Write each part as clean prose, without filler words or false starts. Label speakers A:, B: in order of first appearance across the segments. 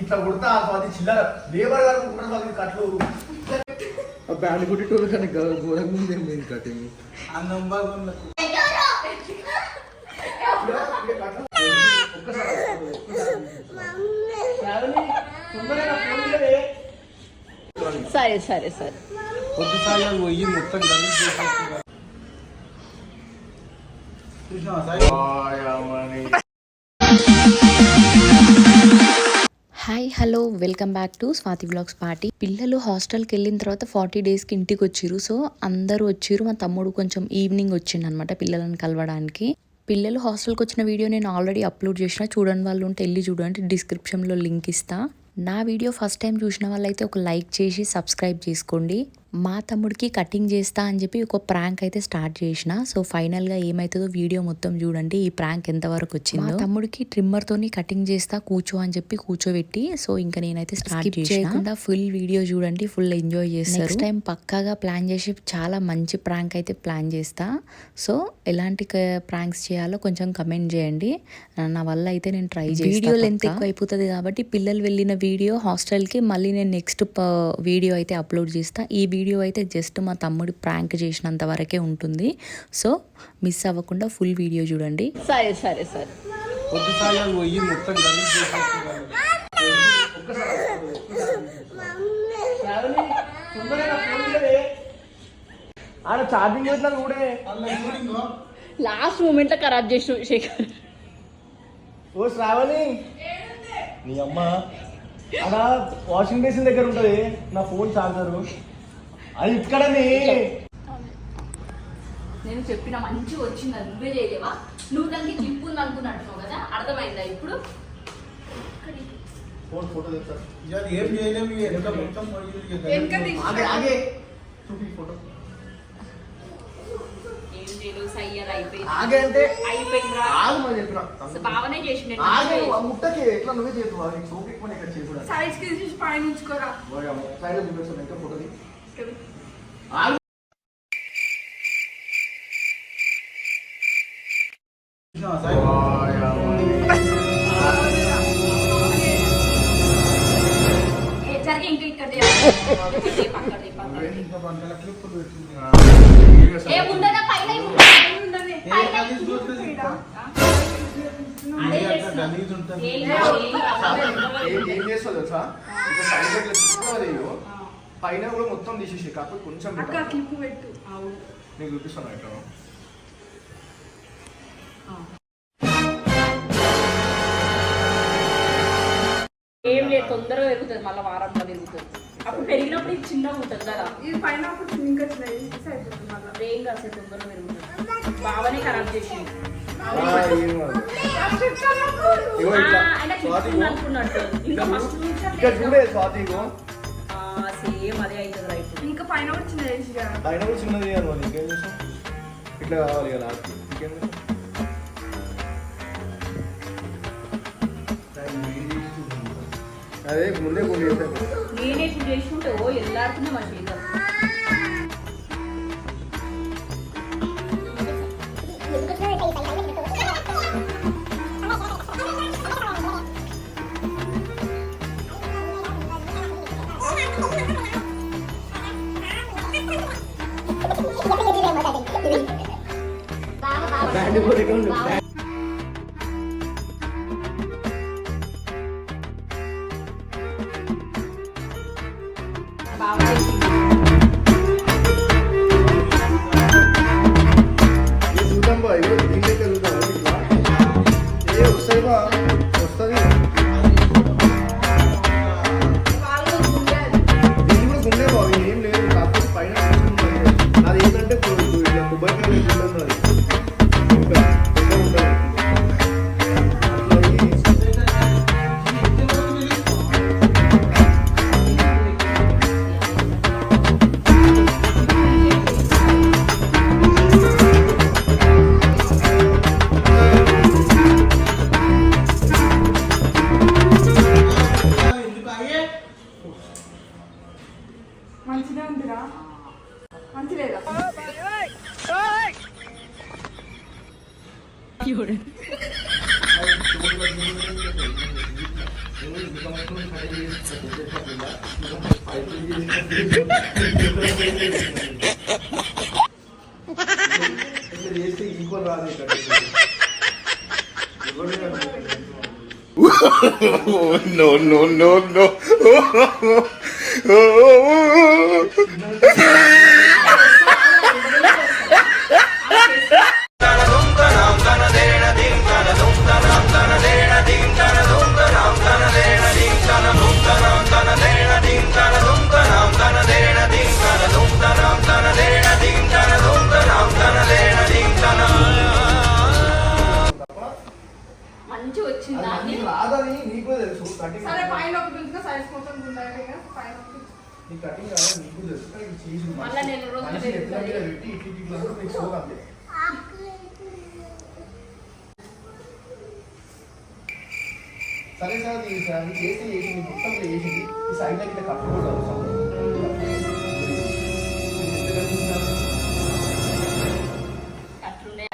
A: ఇట్లా కొడతా అది చిల్లర లేబర్ గారు కుట్టారు కట్లు బ్యాండ్ కుట్టేటోళ్ళు కానీ ఘోరంగా ఉంది మేము కటింగ్
B: సరే సరే సరే
A: కొద్దిసారి పోయి మొత్తం
B: hi hello welcome back to Swathi vlogs party. పిల్లలు హాస్టల్కి వెళ్ళిన తర్వాత 40 డేస్కి ఇంటికి వచ్చిర్రు. సో అందరూ వచ్చిర్రు. మా తమ్ముడు కొంచెం ఈవినింగ్ వచ్చిండు అనమాట పిల్లలను కలవడానికి. పిల్లలు హాస్టల్కి వచ్చిన వీడియో నేను ఆల్రెడీ అప్లోడ్ చేసిన, చూడని వాళ్ళు ఉంటే వెళ్ళి చూడండి, డిస్క్రిప్షన్లో లింక్ ఇస్తా. నా వీడియో ఫస్ట్ టైం చూసిన వాళ్ళైతే ఒక లైక్ చేసి సబ్స్క్రైబ్ చేసుకోండి. మా తమ్ముడికి కటింగ్ చేస్తా అని చెప్పి ఒక ప్రాంక్ అయితే స్టార్ట్ చేసిన. సో ఫైనల్గా ఏమవుతుందో వీడియో మొత్తం చూడండి, ఈ ప్రాంక్ ఎంతవరకు వచ్చిందో. మా తమ్ముడికి ట్రిమ్మర్ తోని కటింగ్ చేస్తా కూర్చో అని చెప్పి కూర్చోబెట్టి, సో ఇంకా నేనైతే స్టార్ట్ చేయకుండా ఫుల్ వీడియో చూడండి, ఫుల్ ఎంజాయ్ చేస్తారు. నెక్స్ట్ టైం పక్కాగా ప్లాన్ చేసి చాలా మంచి ప్రాంక్ అయితే ప్లాన్ చేస్తా. సో ఎలాంటి ప్రాంక్స్ చేయాలో కొంచెం కమెంట్ చేయండి, నా వల్ల అయితే నేను ట్రై చేస్తాను. వీడియో లెంత్ ఎక్కువ అయిపోతుంది కాబట్టి పిల్లలు వెళ్ళిన వీడియో హాస్టల్కి మళ్ళీ నేను నెక్స్ట్ వీడియో అయితే అప్లోడ్ చేస్తా. ఈ వీడియో అయితే జస్ట్ మా తమ్ముడి ప్రాంక్ చేసినంత వరకే ఉంటుంది. సో మిస్ అవ్వకుండా ఫుల్ వీడియో చూడండి. సరే సరే సరే లాస్ట్ మూమెంట్ లో ఖరాబ్ చేసిన శేఖర్.
A: ఓ శ్రావణి, నీ అమ్మ అక్కడ వాషింగ్ బేసిన్ దగ్గర ఉంటది నా ఫోన్ చార్జరు, అది ఇక్కడనే.
B: నేను చెప్పిన మంచిగా వచ్చింది, నువ్వే చేయలేవా? నువ్వు దానికి క్లిప్ ఉంది అనుకున్నట్టున్నావు కదా, అర్థమైందా ఇప్పుడు?
A: ఫోన్ ఫోటో
C: ఏం చేయలేము,
A: ఫోటో
B: బావనే చేసిండే
A: ముట్టకి ఎట్లా నువ్వే చేతువా, సోపు ఎక్కువ ఇక్కడ చేయకూడదు.
B: సైజ్ కి పైన ఉంచుకోరా,
A: సైడ్ చూపిస్తాను ఇంకా ఫోటోది. ఏం చేస్తావు తెలుసా, ఇక సైడ్ పైన కూడా మొత్తం తీసేసి కాకపోతే కొంచెం నీకు చూపిస్తాను ఎట్లా.
B: ఏం లేదు, తొందరగా పెరుగుతుంది, మళ్ళీ వారంలో పెరుగుతుంది. అప్పుడు పెరిగినప్పుడు ఇది చిన్నగా ఉంటుంది కదా, ఇది పైన ఇంకా ఏం కాదు, తొందరగా పెరుగుతుంది. బాగానే ఖరాబ్ చేసింది
A: చూడే స్వాతిగో,
B: సేమ్ అదే అవుతుంది. రైట్, ఇంకా పైన
A: చిన్నది ఇంకేం చేస్తాం, ఇట్లా కావాలి కదా ఇంకేం చేస్తాం. అదే ముందే కొన్ని
B: నేనే ఇప్పుడు చేసుకుంటే ఓ ఎల్లాడుతున్నా మా చేద్దాం.
A: చూద్దాం బా, దీంట్లో చదువుతాం ఏ వస్తాయి బా, వస్తుంది దీన్ని కూడా గుండె బా, ఏం లేదు కాకపోతే పైన అది ఏంటంటే ఇట్లా కొబ్బరికాయ ఉన్నది ఇంకా ఉంటుంది. చేస్తే ఈక్వల్ రాదు ఇక్కడ.
D: No, no, no, no.
B: మంచి వచ్చిందా
A: అది రాదని నీకు కూడా తెలుసు. కటింగ్
E: సరే పైన ఒకటి ఉంచుకో, సైజ్ మొత్తం ఉండాలి కదా, పైన ఒకటి.
A: నీ కటింగ్ రాదని నీకు కూడా తెలుసు. కానీ ఇది చేసి
B: మళ్ళా నేను రోజు
A: మనిషి ఎట్లా మీద పెట్టి ఇటు ఇట్లా అంటే నీకు షో అంతే. సరే సార్ ఇది సార్ నీ చేసి నీ మొత్తం చేసింది ఈ సైడ్ లో ఇట్లా కట్టుకోవడం అవసరం.
B: అట్లుండే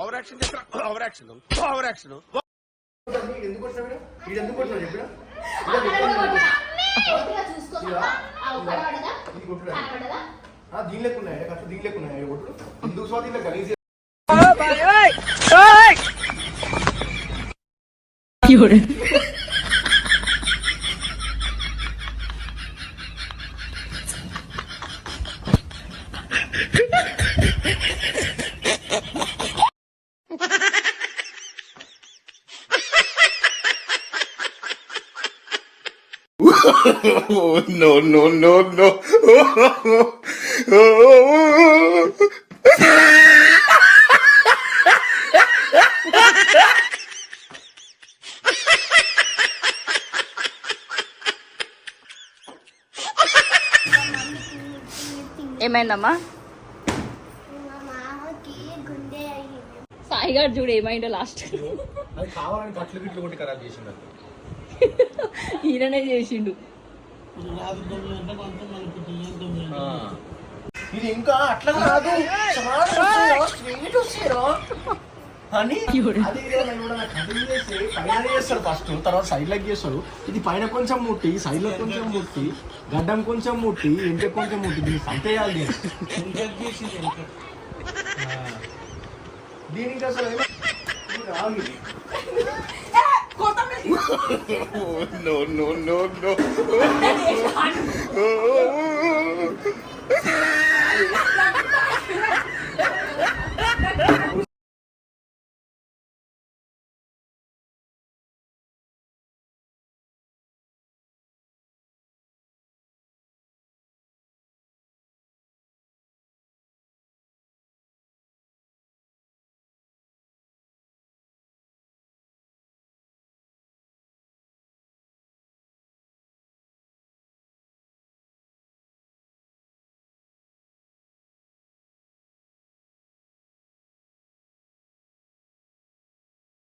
D: ఓవర్ యాక్షన్ చేస్తా, ఓవర్ యాక్షన్, ఓవర్ యాక్షన్.
A: ఎందుకు కొట్టినా మేడం? వీడు ఎందుకు కొట్టినా చెప్పినా? ఇది కొట్టుడా? దీని లెక్క ఉన్నాయి కట్టు, దీని లెక్క ఉన్నాయి కొట్టుడు. ఎందుకు స్వాతి ఇట్లా గలీజ్
D: No, no, no, no.
B: ఏమైందమ్మా?
F: మా మామకి గుండె అయ్యింది.
B: సాయిగాడు చూడు ఏమైందో లాస్ట్.
A: అది కావాలని కట్లు గిట్లు కొట్టి ఖరాబ్ చేసింది.
B: ఈయననే చేసిండు.
A: ఇది ఇంకా అట్లా కాదు స్ట్రైట్ వచ్చారు అని అది కటింగ్ చేసి పైన చేస్తాడు ఫస్ట్, తర్వాత సైడ్ లెగ్ చేస్తాడు. ఇది పైన కొంచెం ముట్టి, సైడ్ లో కొంచెం ముట్టి, గడ్డం కొంచెం ముట్టి, ఇంటి కొంచెం ముట్టి, దీన్ని సంతేయాలి. దీనికి అసలు రాదు.
D: No, no, no, no.